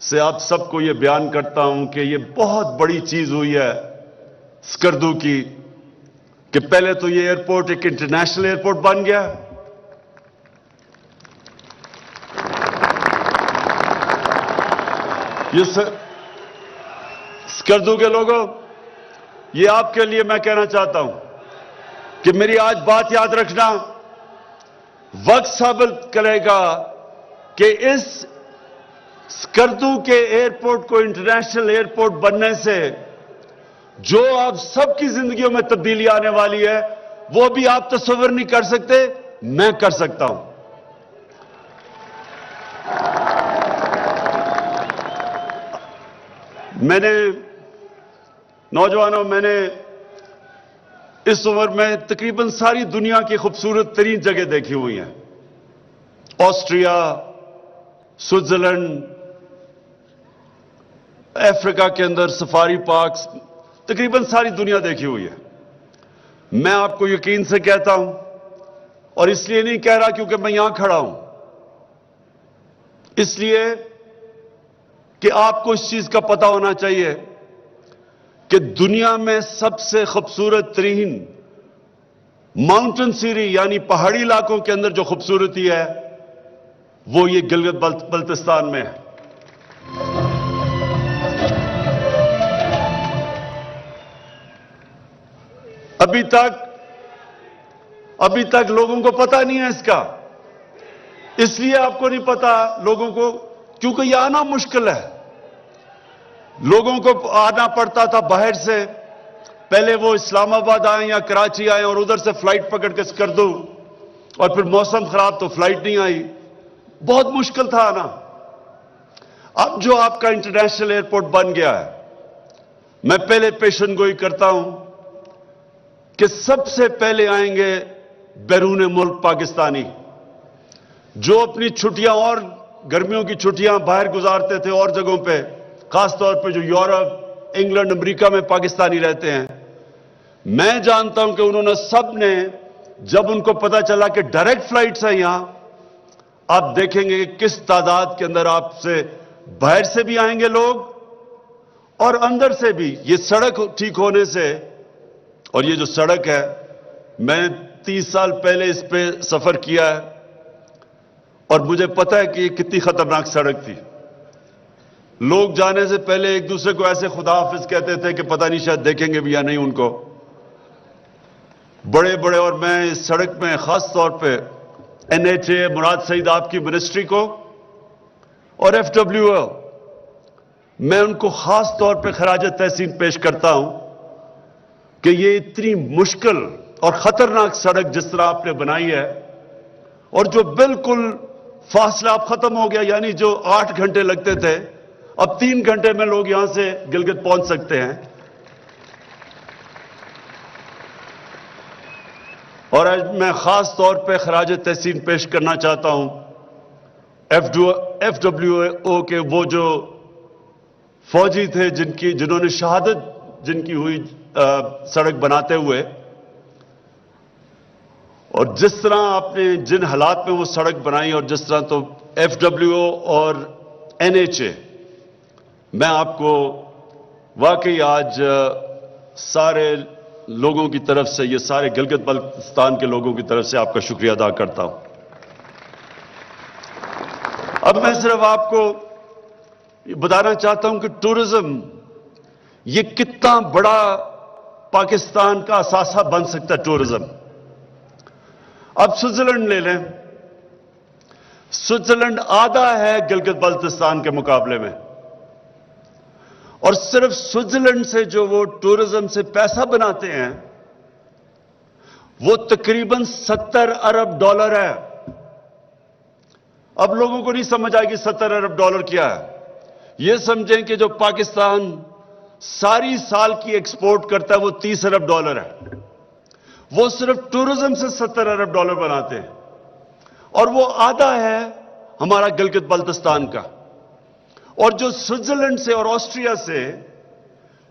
سے آپ سب کو یہ بیان کرتا ہوں کہ یہ بہت بڑی چیز ہوئی ہے اسکردو کی کہ پہلے تو یہ ایئرپورٹ ایک انٹرنیشنل ایئرپورٹ بن گیا. یہ اسکردو کے لوگوں، یہ آپ کے لیے میں کہنا چاہتا ہوں کہ میری آج بات یاد رکھنا. وقت ثابت کرے گا کہ اس اسکردو کے ایئرپورٹ کو انٹرنیشنل ایئرپورٹ بننے سے جو آپ سب کی زندگیوں میں تبدیلی آنے والی ہے وہ بھی آپ تصور نہیں کر سکتے، میں کر سکتا ہوں. میں نے نوجوانوں، میں نے اس عمر میں تقریباً ساری دنیا کی خوبصورت ترین جگہ دیکھی ہوئی ہیں. آسٹریا، سوئٹزرلینڈ، افریقہ کے اندر سفاری پارکس، تقریباً ساری دنیا دیکھی ہوئی ہے. میں آپ کو یقین سے کہتا ہوں، اور اس لیے نہیں کہہ رہا کیونکہ میں یہاں کھڑا ہوں، اس لیے کہ آپ کو اس چیز کا پتہ ہونا چاہیے کہ دنیا میں سب سے خوبصورت ترین ماؤنٹن سیری یعنی پہاڑی علاقوں کے اندر جو خوبصورتی ہے وہ یہ گلگت بلتستان میں ہے. ابھی تک لوگوں کو پتہ نہیں ہے اس کا. اس لیے آپ کو نہیں پتا لوگوں کو کیونکہ یہ آنا مشکل ہے. لوگوں کو آنا پڑتا تھا باہر سے، پہلے وہ اسلام آباد آئیں یا کراچی آئیں اور ادھر سے فلائٹ پکڑ کے اسکردو، اور پھر موسم خراب تو فلائٹ نہیں آئی، بہت مشکل تھا آنا. اب جو آپ کا انٹرنیشنل ایئرپورٹ بن گیا ہے، میں پہلے پیشن گوئی کرتا ہوں کہ سب سے پہلے آئیں گے بیرون ملک پاکستانی جو اپنی چھٹیاں اور گرمیوں کی چھٹیاں باہر گزارتے تھے اور جگہوں پہ، خاص طور پہ جو یورپ، انگلینڈ، امریکہ میں پاکستانی رہتے ہیں. میں جانتا ہوں کہ انہوں نے سب نے، جب ان کو پتا چلا کہ ڈائریکٹ فلائٹس ہیں یہاں، آپ دیکھیں گے کہ کس تعداد کے اندر آپ سے باہر سے بھی آئیں گے لوگ اور اندر سے بھی. یہ سڑک ٹھیک ہونے سے، اور یہ جو سڑک ہے، میں نے 30 سال پہلے اس پہ سفر کیا ہے اور مجھے پتا ہے کہ یہ کتنی خطرناک سڑک تھی. لوگ جانے سے پہلے ایک دوسرے کو ایسے خدا حافظ کہتے تھے کہ پتہ نہیں شاید دیکھیں گے بھی یا نہیں ان کو. بڑے اور میں اس سڑک میں خاص طور پہ NHA مراد سعید آپ کی منسٹری کو اور FWO، میں ان کو خاص طور پہ خراج تحسین پیش کرتا ہوں کہ یہ اتنی مشکل اور خطرناک سڑک جس طرح آپ نے بنائی ہے، اور جو بالکل فاصلہ اب ختم ہو گیا، یعنی جو 8 گھنٹے لگتے تھے اب 3 گھنٹے میں لوگ یہاں سے گلگت پہنچ سکتے ہیں. اور آج میں خاص طور پہ خراج تحسین پیش کرنا چاہتا ہوں FWO کے وہ جو فوجی تھے جنہوں نے شہادت جن کی ہوئی سڑک بناتے ہوئے، اور جس طرح آپ نے جن حالات میں وہ سڑک بنائی، اور جس طرح تو FWO اور NHA، میں آپ کو واقعی آج سارے لوگوں کی طرف سے، یہ سارے گلگت بلتستان کے لوگوں کی طرف سے آپ کا شکریہ ادا کرتا ہوں. اب میں صرف آپ کو بتانا چاہتا ہوں کہ ٹورزم یہ کتنا بڑا پاکستان کا اثاثہ بن سکتا ہے. ٹورزم، اب سوئٹزرلینڈ لے لیں، سوئٹزرلینڈ آدھا ہے گلگت بلتستان کے مقابلے میں، اور صرف سوئٹزرلینڈ سے جو وہ ٹورزم سے پیسہ بناتے ہیں وہ تقریباً $70 ارب ہے. اب لوگوں کو نہیں سمجھ آئے گی $70 ارب کیا ہے. یہ سمجھیں کہ جو پاکستان ساری سال کی ایکسپورٹ کرتا ہے وہ $30 ارب ہے. وہ صرف ٹورزم سے $70 ارب بناتے ہیں، اور وہ آدھا ہے ہمارا گلگت بلتستان کا. اور جو سوئٹزرلینڈ سے اور آسٹریا سے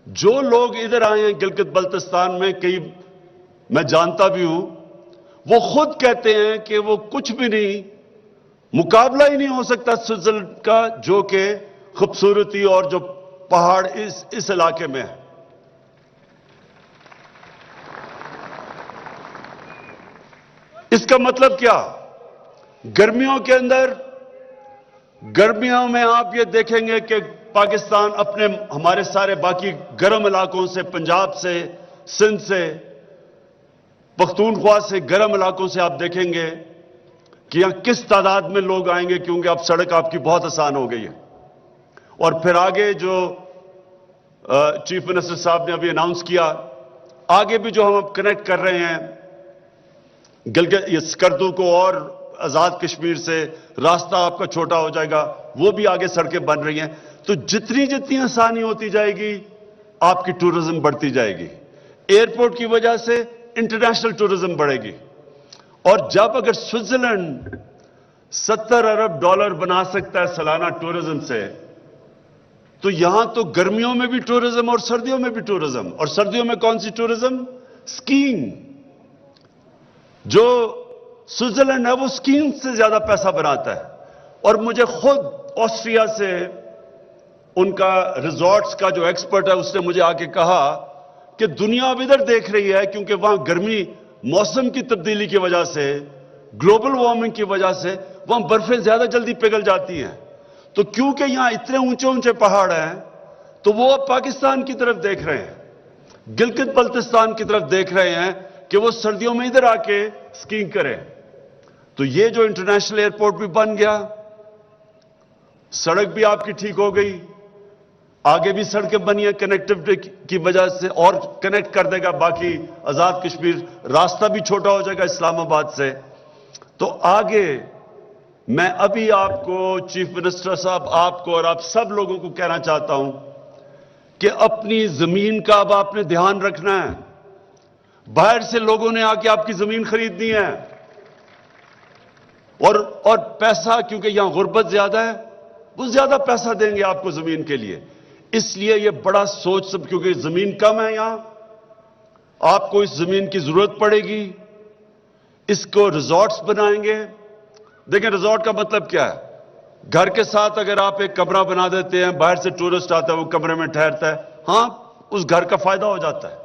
جو لوگ ادھر آئے ہیں گلگت بلتستان میں، کئی میں جانتا بھی ہوں، وہ خود کہتے ہیں کہ وہ کچھ بھی نہیں، مقابلہ ہی نہیں ہو سکتا سوئٹزرلینڈ کا، جو کہ خوبصورتی اور جو پہاڑ اس علاقے میں ہے. اس کا مطلب کیا؟ گرمیوں کے اندر، گرمیوں میں آپ یہ دیکھیں گے کہ پاکستان اپنے ہمارے سارے باقی گرم علاقوں سے، پنجاب سے، سندھ سے، پختونخوا سے، گرم علاقوں سے آپ دیکھیں گے کہ یہاں کس تعداد میں لوگ آئیں گے، کیونکہ اب سڑک آپ کی بہت آسان ہو گئی ہے. اور پھر آگے جو چیف منسٹر صاحب نے ابھی اناؤنس کیا، آگے بھی جو ہم اب کنیکٹ کر رہے ہیں گلگت سکردو کو، اور آزاد کشمیر سے راستہ آپ کا چھوٹا ہو جائے گا، وہ بھی آگے سڑکیں بن رہی ہیں. تو جتنی جتنی آسانی ہوتی جائے گی آپ کی ٹورزم بڑھتی جائے گی. ایئرپورٹ کی وجہ سے انٹرنیشنل ٹورزم بڑھے گی. اور جب اگر سوئٹزرلینڈ $70 ارب بنا سکتا ہے سالانہ ٹورزم سے، تو یہاں تو گرمیوں میں بھی ٹورزم اور سردیوں میں بھی ٹورزم. اور سردیوں میں کون سی ٹورزم؟ سکینگ. جو سوئٹزرلینڈ ہے وہ سکینگ سے زیادہ پیسہ بناتا ہے. اور مجھے خود آسٹریا سے ان کا ریزورٹس کا جو ایکسپرٹ ہے اس نے مجھے آ کے کہا کہ دنیا اب ادھر دیکھ رہی ہے، کیونکہ وہاں گرمی موسم کی تبدیلی کی وجہ سے، گلوبل وارمنگ کی وجہ سے وہاں برفیں زیادہ جلدی پگھل جاتی ہیں. تو کیونکہ یہاں اتنے اونچے اونچے پہاڑ ہیں تو وہ اب پاکستان کی طرف دیکھ رہے ہیں، گلگت بلتستان کی طرف دیکھ رہے ہیں کہ وہ سردیوں میں ادھر آ کے سکینگ کریں. تو یہ جو انٹرنیشنل ایئرپورٹ بھی بن گیا، سڑک بھی آپ کی ٹھیک ہو گئی، آگے بھی سڑکیں بنی ہیں کنیکٹیوٹی کی وجہ سے، اور کنیکٹ کر دے گا باقی آزاد کشمیر، راستہ بھی چھوٹا ہو جائے گا اسلام آباد سے. تو آگے میں ابھی آپ کو، چیف منسٹر صاحب، آپ کو اور آپ سب لوگوں کو کہنا چاہتا ہوں کہ اپنی زمین کا اب آپ نے دھیان رکھنا ہے. باہر سے لوگوں نے آ کے آپ کی زمین خریدنی ہے، اور پیسہ، کیونکہ یہاں غربت زیادہ ہے، وہ زیادہ پیسہ دیں گے آپ کو زمین کے لیے. اس لیے یہ بڑا سوچ سب، کیونکہ زمین کم ہے یہاں، آپ کو اس زمین کی ضرورت پڑے گی. اس کو ریزورٹس بنائیں گے. دیکھیں ریزورٹ کا مطلب کیا ہے؟ گھر کے ساتھ اگر آپ ایک کمرہ بنا دیتے ہیں، باہر سے ٹورسٹ آتا ہے وہ کمرے میں ٹھہرتا ہے، ہاں اس گھر کا فائدہ ہو جاتا ہے.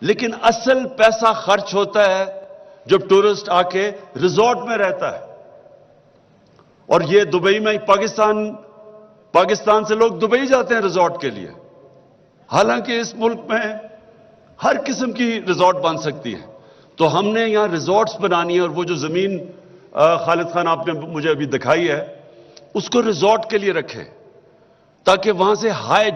لیکن اصل پیسہ خرچ ہوتا ہے جب ٹورسٹ آ کے ریزورٹ میں رہتا ہے. اور یہ دبئی میں، پاکستان سے لوگ دبئی جاتے ہیں ریزورٹ کے لیے، حالانکہ اس ملک میں ہر قسم کی ریزورٹ بن سکتی ہے. تو ہم نے یہاں ریزورٹس بنانی ہے. اور وہ جو زمین خالد خان آپ نے مجھے ابھی دکھائی ہے، اس کو ریزورٹ کے لیے رکھیں، تاکہ وہاں سے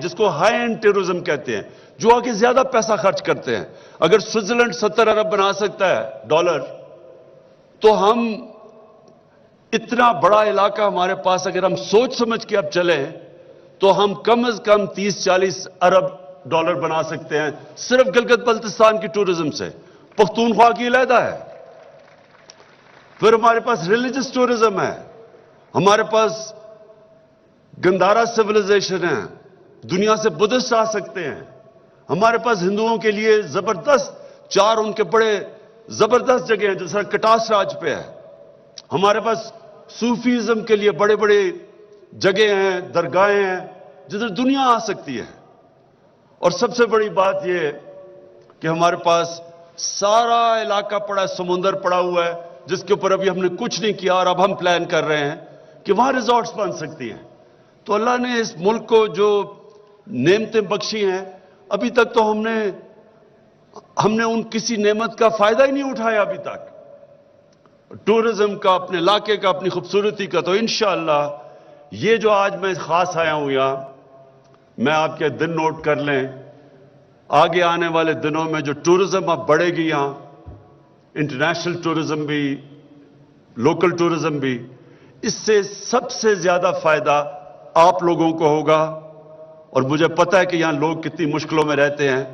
جس کو ہائی اینڈ ٹورزم کہتے ہیں، جو آگے زیادہ پیسہ خرچ کرتے ہیں. اگر سوئٹزرلینڈ $70 ارب بنا سکتا ہے، تو ہم اتنا بڑا علاقہ ہمارے پاس، اگر ہم سوچ سمجھ کے اب چلیں تو ہم کم از کم $30-40 ارب بنا سکتے ہیں صرف گلگت بلتستان کی ٹورزم سے. پختونخوا کی علیحدہ ہے. پھر ہمارے پاس ریلیجس ٹورزم ہے، ہمارے پاس گندھارا سیولائزیشن ہے، دنیا سے بدھسٹ آ سکتے ہیں. ہمارے پاس ہندوؤں کے لیے زبردست 4 ان کے بڑے زبردست جگہ ہیں، جیسا کٹاس راج پہ ہے. ہمارے پاس صوفیزم کے لیے بڑے بڑے جگہ ہیں، درگاہیں ہیں، جدھر دنیا آ سکتی ہے. اور سب سے بڑی بات یہ کہ ہمارے پاس سارا علاقہ پڑا ہے، سمندر پڑا ہوا ہے، جس کے اوپر ابھی ہم نے کچھ نہیں کیا، اور اب ہم پلان کر رہے ہیں کہ وہاں ریزورٹس بن سکتی ہیں. تو اللہ نے اس ملک کو جو نعمتیں بخشی ہیں، ابھی تک تو ہم نے ان کسی نعمت کا فائدہ ہی نہیں اٹھایا ابھی تک. ٹورزم کا، اپنے علاقے کا، اپنی خوبصورتی کا. تو انشاءاللہ یہ جو آج میں خاص آیا ہوں یہاں، میں آپ کے دن نوٹ کر لیں، آگے آنے والے دنوں میں جو ٹورزم اب بڑھے گی یہاں، انٹرنیشنل ٹورزم بھی، لوکل ٹورزم بھی، اس سے سب سے زیادہ فائدہ آپ لوگوں کو ہوگا. اور مجھے پتہ ہے کہ یہاں لوگ کتنی مشکلوں میں رہتے ہیں.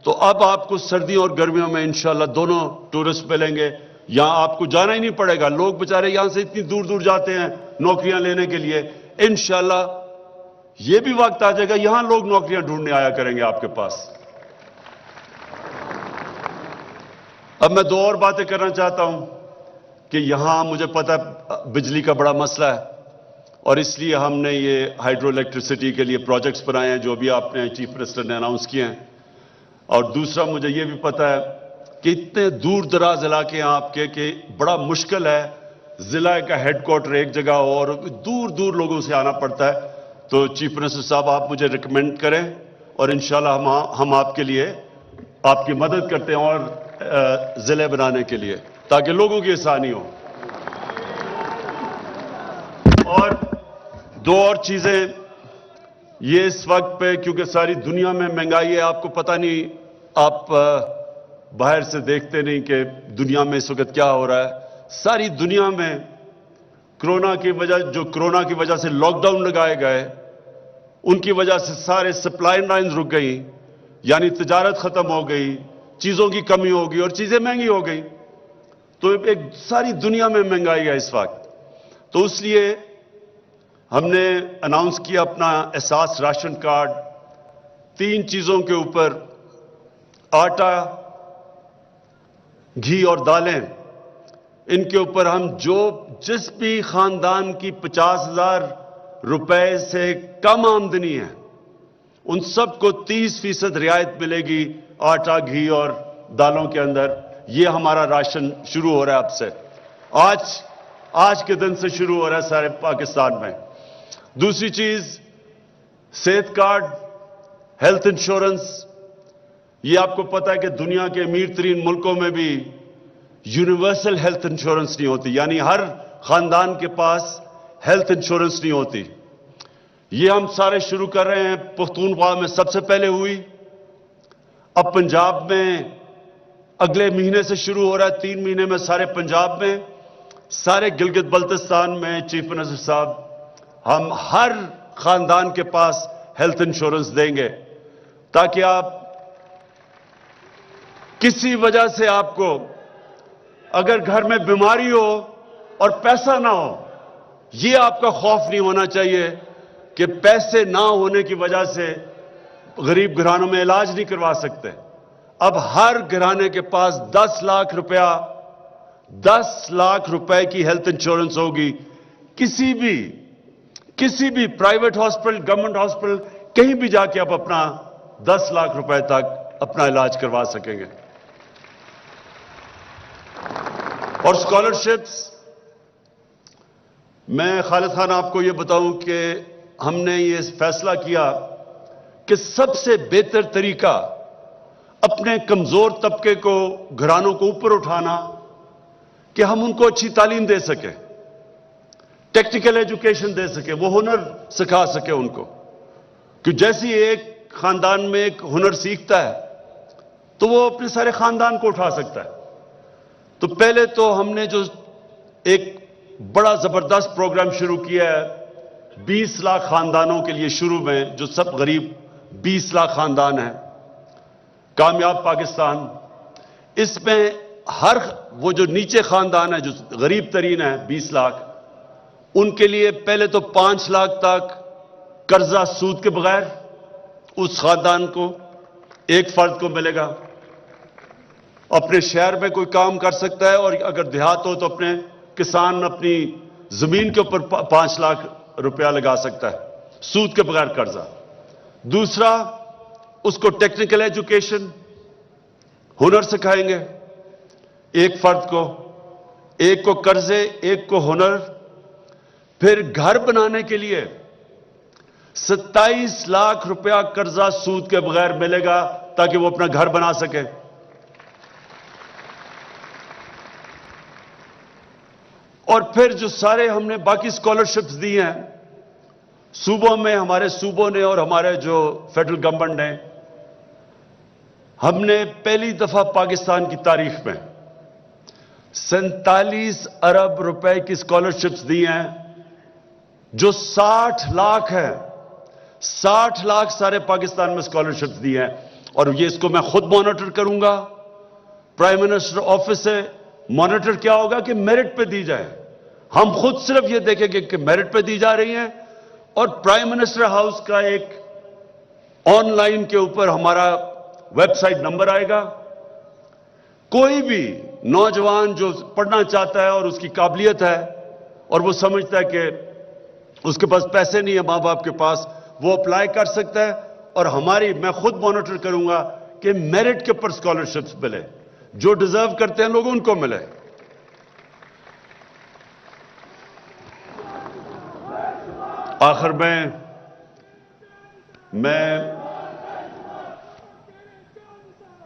تو اب آپ کو سردیوں اور گرمیوں میں انشاءاللہ دونوں ٹورسٹ ملیں گے. یہاں آپ کو جانا ہی نہیں پڑے گا. لوگ بیچارے یہاں سے اتنی دور دور جاتے ہیں نوکریاں لینے کے لیے. انشاءاللہ یہ بھی وقت آ جائے گا یہاں لوگ نوکریاں ڈھونڈنے آیا کریں گے آپ کے پاس. اب میں 2 اور باتیں کرنا چاہتا ہوں کہ یہاں مجھے پتہ ہے بجلی کا بڑا مسئلہ ہے. اور اس لیے ہم نے یہ ہائیڈرو الیکٹریسٹی کے لیے پروجیکٹس بنائے ہیں جو بھی آپ نے چیف منسٹر نے اناؤنس کیے ہیں. اور دوسرا مجھے یہ بھی پتا ہے کہ اتنے دور دراز علاقے ہیں آپ کے کہ بڑا مشکل ہے ضلع کا ہیڈ کوارٹر ایک جگہ ہو اور دور دور لوگوں سے آنا پڑتا ہے. تو چیف منسٹر صاحب آپ مجھے ریکمینڈ کریں اور انشاءاللہ ہم آپ کے لیے آپ کی مدد کرتے ہیں اور ضلع بنانے کے لیے تاکہ لوگوں کی آسانی ہو. اور دو اور چیزیں یہ اس وقت پہ کیونکہ ساری دنیا میں مہنگائی ہے آپ کو پتہ نہیں آپ باہر سے دیکھتے نہیں کہ دنیا میں اس وقت کیا ہو رہا ہے. ساری دنیا میں کرونا کی وجہ سے لاک ڈاؤن لگائے گئے ان کی وجہ سے سارے سپلائی لائنز رک گئی یعنی تجارت ختم ہو گئی چیزوں کی کمی ہو گئی اور چیزیں مہنگی ہو گئی. تو ایک ساری دنیا میں مہنگائی ہے اس وقت. تو اس لیے ہم نے اناؤنس کیا اپنا احساس راشن کارڈ 3 چیزوں کے اوپر آٹا گھی اور دالیں ان کے اوپر ہم جس بھی خاندان کی 50,000 روپے سے کم آمدنی ہے ان سب کو 30% رعایت ملے گی آٹا گھی اور دالوں کے اندر. یہ ہمارا راشن شروع ہو رہا ہے اب سے آج کے دن سے شروع ہو رہا ہے سارے پاکستان میں. دوسری چیز صحت کارڈ ہیلتھ انشورنس. یہ آپ کو پتا ہے کہ دنیا کے امیر ترین ملکوں میں بھی یونیورسل ہیلتھ انشورنس نہیں ہوتی یعنی ہر خاندان کے پاس ہیلتھ انشورنس نہیں ہوتی. یہ ہم سارے شروع کر رہے ہیں. پختونخوا میں سب سے پہلے ہوئی اب پنجاب میں اگلے مہینے سے شروع ہو رہا ہے 3 مہینے میں سارے پنجاب میں سارے گلگت بلتستان میں. چیف منسٹر صاحب ہم ہر خاندان کے پاس ہیلتھ انشورنس دیں گے تاکہ آپ کسی وجہ سے آپ کو اگر گھر میں بیماری ہو اور پیسہ نہ ہو یہ آپ کا خوف نہیں ہونا چاہیے کہ پیسے نہ ہونے کی وجہ سے غریب گھرانوں میں علاج نہیں کروا سکتے. اب ہر گھرانے کے پاس 10 لاکھ روپے کی ہیلتھ انشورنس ہوگی. کسی بھی پرائیویٹ ہاسپٹل گورنمنٹ ہاسپٹل کہیں بھی جا کے آپ اپنا 10 لاکھ روپے تک اپنا علاج کروا سکیں گے. اور اسکالرشپس میں خالد خان آپ کو یہ بتاؤں کہ ہم نے یہ فیصلہ کیا کہ سب سے بہتر طریقہ اپنے کمزور طبقے کو گھرانوں کو اوپر اٹھانا کہ ہم ان کو اچھی تعلیم دے سکیں ٹیکنیکل ایجوکیشن دے سکیں وہ ہنر سکھا سکیں ان کو. کہ جیسی ایک خاندان میں ایک ہنر سیکھتا ہے تو وہ اپنے سارے خاندان کو اٹھا سکتا ہے. تو پہلے تو ہم نے جو ایک بڑا زبردست پروگرام شروع کیا ہے 20 لاکھ خاندانوں کے لیے شروع میں جو سب غریب 20 لاکھ خاندان ہیں کامیاب پاکستان. اس میں ہر وہ جو نیچے خاندان ہے جو غریب ترین ہے 20 لاکھ ان کے لیے پہلے تو 5 لاکھ تک قرضہ سود کے بغیر اس خاندان کو ایک فرد کو ملے گا. اپنے شہر میں کوئی کام کر سکتا ہے اور اگر دیہات ہو تو اپنے کسان اپنی زمین کے اوپر 5 لاکھ روپیہ لگا سکتا ہے سود کے بغیر قرضہ. دوسرا اس کو ٹیکنیکل ایجوکیشن ہنر سکھائیں گے ایک فرد کو ایک کو قرضے ایک کو ہنر. پھر گھر بنانے کے لیے 27 لاکھ روپیہ قرضہ سود کے بغیر ملے گا تاکہ وہ اپنا گھر بنا سکے. اور پھر جو سارے ہم نے باقی اسکالرشپس دی ہیں صوبوں میں ہمارے صوبوں نے اور ہمارے جو فیڈرل گورنمنٹ نے ہم نے پہلی دفعہ پاکستان کی تاریخ میں 47 ارب روپے کی اسکالرشپس دی ہیں جو 60 لاکھ ہے 60 لاکھ سارے پاکستان میں اسکالرشپس دی ہیں. اور یہ اس کو میں خود مانیٹر کروں گا. پرائم منسٹر آفس سے مانیٹر کیا ہوگا کہ میرٹ پہ دی جائے. ہم خود صرف یہ دیکھیں گے کہ میرٹ پہ دی جا رہی ہیں اور پرائم منسٹر ہاؤس کا ایک آن لائن کے اوپر ہمارا ویب سائٹ نمبر آئے گا. کوئی بھی نوجوان جو پڑھنا چاہتا ہے اور اس کی قابلیت ہے اور وہ سمجھتا ہے کہ اس کے پاس پیسے نہیں ہے ماں باپ کے پاس، وہ اپلائی کر سکتا ہے، اور میں خود مانیٹر کروں گا کہ میرٹ کے پر اسکالرشپس ملے، جو ڈیزرو کرتے ہیں لوگ ان کو ملے۔ آخر میں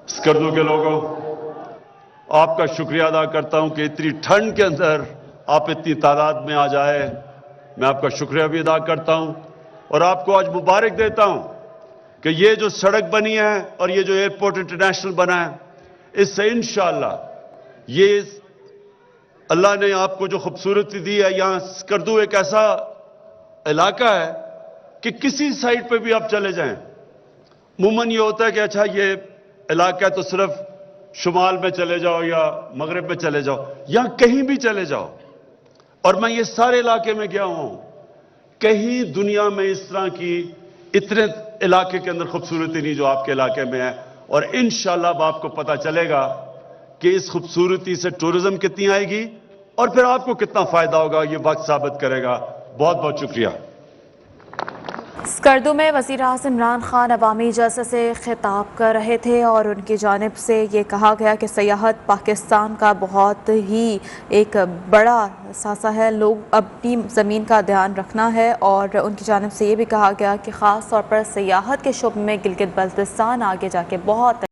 اسکردو کے لوگوں آپ کا شکریہ ادا کرتا ہوں کہ اتنی ٹھنڈ کے اندر آپ اتنی تعداد میں آ جائے، میں آپ کا شکریہ بھی ادا کرتا ہوں، اور آپ کو آج مبارک دیتا ہوں کہ یہ جو سڑک بنی ہے اور یہ جو ایئرپورٹ انٹرنیشنل بنا ہے، اس سے انشاءاللہ یہ اللہ نے آپ کو جو خوبصورتی دی ہے، یہاں اسکردو ایک ایسا علاقہ ہے کہ کسی سائٹ پہ بھی آپ چلے جائیں، عموماً یہ ہوتا ہے کہ اچھا یہ علاقہ ہے تو صرف شمال میں چلے جاؤ یا مغرب میں چلے جاؤ، یا کہیں بھی چلے جاؤ، اور میں یہ سارے علاقے میں گیا ہوں، کہیں دنیا میں اس طرح کی اتنے علاقے کے اندر خوبصورتی نہیں جو آپ کے علاقے میں ہے، اور انشاءاللہ اب آپ کو پتہ چلے گا کہ اس خوبصورتی سے ٹورزم کتنی آئے گی اور پھر آپ کو کتنا فائدہ ہوگا، یہ وقت ثابت کرے گا۔ بہت بہت شکریہ۔ اسکردو میں وزیر اعظم عمران خان عوامی جلسے سے خطاب کر رہے تھے، اور ان کی جانب سے یہ کہا گیا کہ سیاحت پاکستان کا بہت ہی ایک بڑا اثاثہ ہے، لوگ اپنی زمین کا دھیان رکھنا ہے، اور ان کی جانب سے یہ بھی کہا گیا کہ خاص طور پر سیاحت کے شعبے میں گلگت بلتستان آگے جا کے بہت